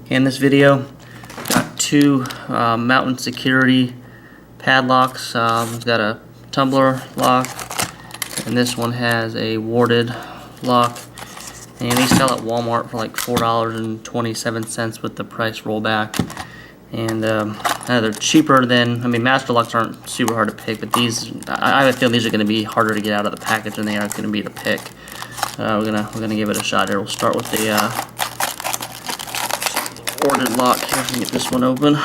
In this video, got two mountain security padlocks. It's got a tumbler lock, and this one has a warded lock. And they sell at Walmart for like $4.27 with the price rollback. And they're cheaper than, master locks aren't super hard to pick, but these, I feel these are going to be harder to get out of the package than they are going to be to pick. We're gonna give it a shot here. We'll start with the warded lock here. Let me get this one open.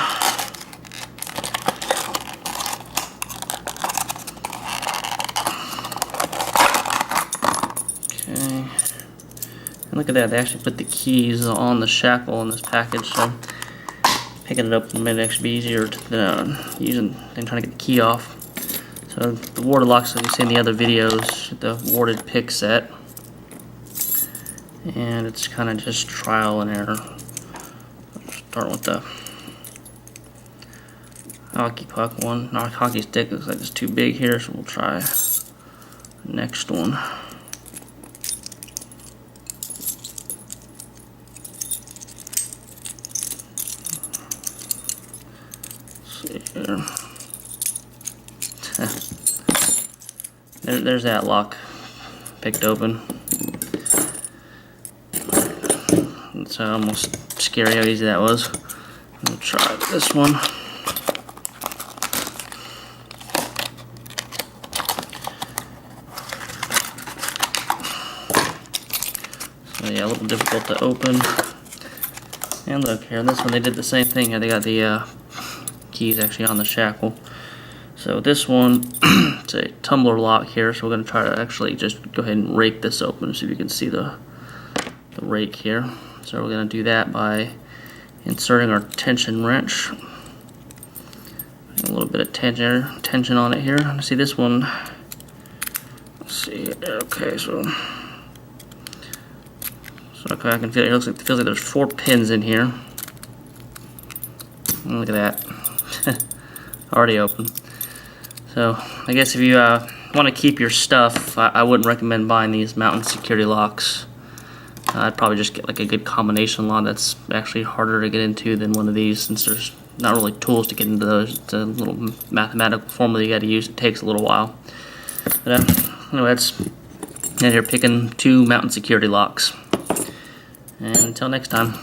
Okay. And look at that, they actually put the keys on the shackle in this package, so picking it up made it actually be easier than trying to get the key off. So the warded locks, like you see in the other videos, the warded pick set. And it's kind of just trial and error. Start with the hockey puck one. Not hockey stick, looks like it's too big here, so we'll try the next one. Let's see here. There's that lock picked open. It's almost scary how easy that was. We'll try this one. So yeah, a little difficult to open. And look here, this one they did the same thing. They got the keys actually on the shackle. So this one, it's a tumbler lock here. So we're going to try to actually just go ahead and rake this open. See if you can see the rake here. So we're going to do that by inserting our tension wrench. A little bit of tension on it here. See this one. Let's see. Okay, so okay, I can feel it. It feels like there's 4 pins in here. And look at that. Already open. So I guess if you want to keep your stuff, I wouldn't recommend buying these mountain security locks. I'd probably just get like a good combination lock that's actually harder to get into than one of these, since there's not really tools to get into those. It's a little mathematical formula you got to use. It takes a little while. But anyway, that's here picking 2 mountain security locks. And until next time.